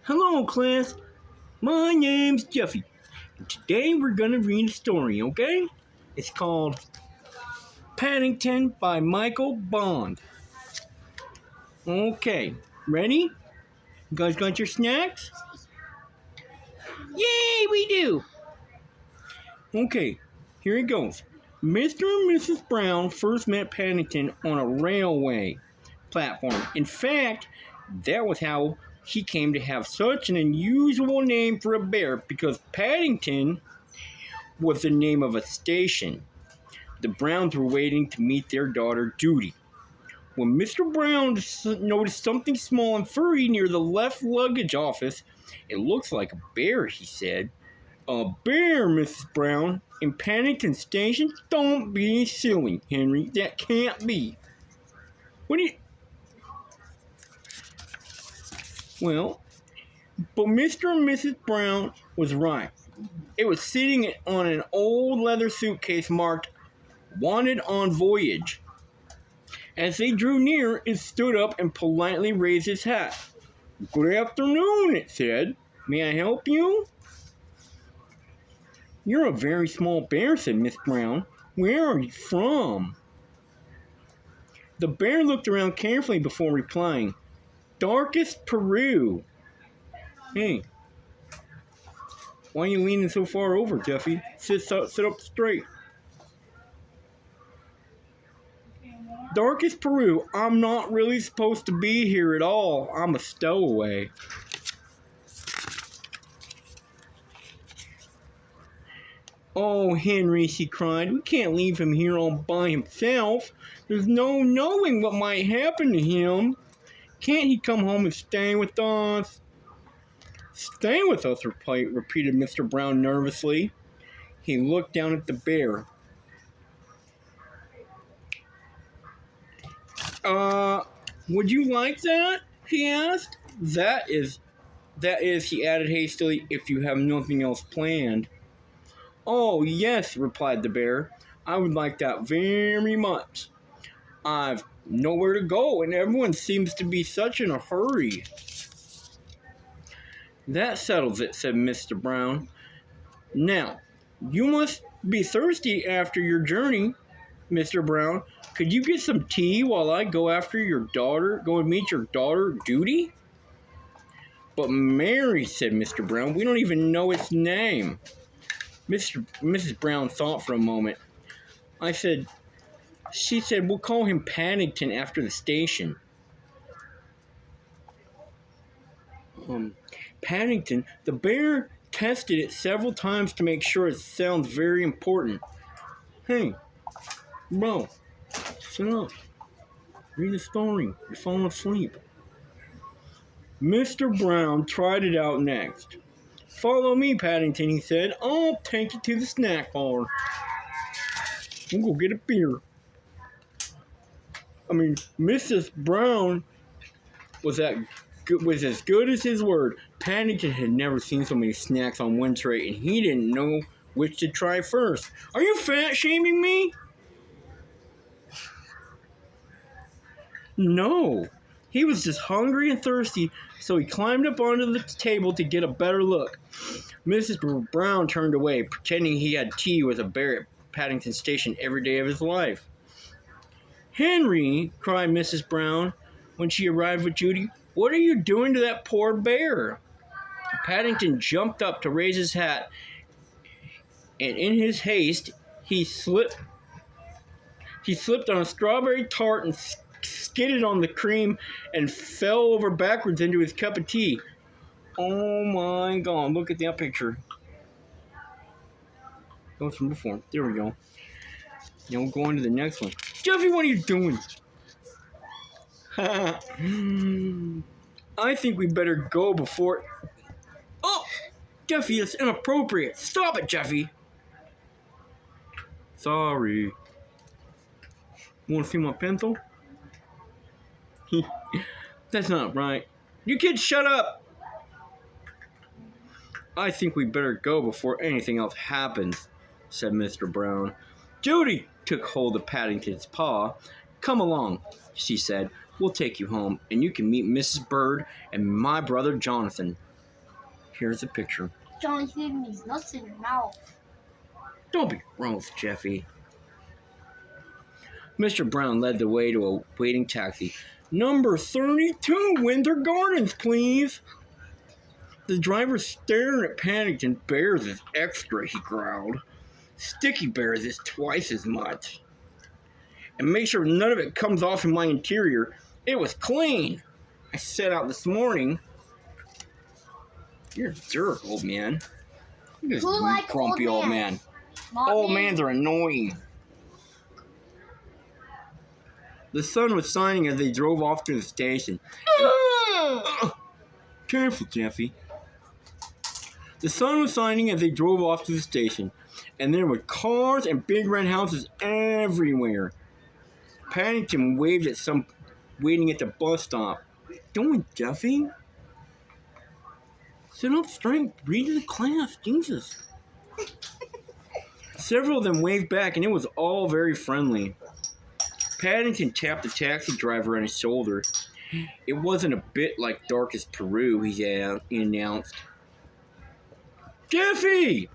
Hello, class. My name's Jeffy. And today we're gonna read a story, okay? It's called Paddington by Michael Bond. Okay, ready? You guys got your snacks? Yay, we do! Okay, here it goes. Mr. and Mrs. Brown first met Paddington on a railway platform. In fact, that was how he came to have such an unusual name for a bear, because Paddington was the name of a station. The Browns were waiting to meet their daughter Judy. When Mr. Brown noticed something small and furry near the left luggage office, "It looks like a bear," he said. "A bear, Mrs. Brown, in Paddington Station? Don't be silly, Henry. That can't be." What do you... Well, but Mr. and Mrs. Brown was right. It was sitting on an old leather suitcase marked "Wanted on Voyage." As they drew near, it stood up and politely raised its hat. "Good afternoon," it said. "May I help you?" "You're a very small bear," said Miss Brown. "Where are you from?" The bear looked around carefully before replying. "Darkest Peru." "Hey, why are you leaning so far over, Jeffy? Sit up straight." "Darkest Peru. I'm not really supposed to be here at all. I'm a stowaway." "Oh, Henry," she cried, "we can't leave him here all by himself. There's no knowing what might happen to him. Can't he come home and stay with us?" "Stay with us?" repeated Mr. Brown nervously. He looked down at the bear. Would you like that?" he asked. That is, he added hastily, "if you have nothing else planned." "Oh, yes," replied the bear. "I would like that very much. I've nowhere to go, and everyone seems to be such in a hurry." "That settles it," said Mr. Brown. "Now, you must be thirsty after your journey, Mr. Brown. Could you get some tea while I go and meet your daughter, Judy?" "But Mary," said Mr. Brown, "we don't even know its name." Mrs. Brown thought for a moment. She said, "We'll call him Paddington after the station." Paddington, the bear tested it several times to make sure it sounds very important. "Hey, bro, sit up. Read the story. You're falling asleep." Mr. Brown tried it out next. "Follow me, Paddington," he said. "I'll take you to the snack bar. We'll go get a beer." Mrs. Brown was as good as his word. Paddington had never seen so many snacks on one tray, and he didn't know which to try first. "Are you fat shaming me?" No, he was just hungry and thirsty, so he climbed up onto the table to get a better look. Mrs. Brown turned away, pretending he had tea with a bear at Paddington Station every day of his life. "Henry," cried Mrs. Brown when she arrived with Judy, "what are you doing to that poor bear?" Paddington jumped up to raise his hat, and in his haste, he slipped on a strawberry tart and skidded on the cream and fell over backwards into his cup of tea. Oh my God, look at that picture. That was from before. There we go. Now we'll go on to the next one. "Jeffy, what are you doing?" "I think we better go before..." "Oh, Jeffy, it's inappropriate. Stop it, Jeffy." "Sorry. Want to see my pencil?" "That's not right. You kids shut up." "I think we better go before anything else happens," said Mr. Brown. Judy took hold of Paddington's paw. "Come along," she said. "We'll take you home, and you can meet Mrs. Bird and my brother Jonathan." Here's a picture. Johnny's leaving these nuts in your mouth. Don't be gross, Jeffy. Mr. Brown led the way to a waiting taxi. Number 32, Winter Gardens, please. The driver stared at Paddington. Bears is extra, he growled. Sticky Bears is twice as much. And make sure none of it comes off in my interior. It was clean. I set out this morning. You're a jerk, old man. Look at this Who like grumpy old man. Old mans are annoying. The sun was shining as they drove off to the station. Careful, Jeffy. The sun was shining as they drove off to the station, and there were cars and big red houses everywhere. Paddington waved at some waiting at the bus stop. What are you doing, Jeffy? Sit up straight. Read to the class. Jesus. Several of them waved back, and it was all very friendly. Paddington tapped the taxi driver on his shoulder. It wasn't a bit like Darkest Peru, he announced. Jeffy!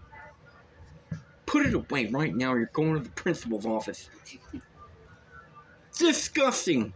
Put it away right now. You're going to the principal's office. Disgusting.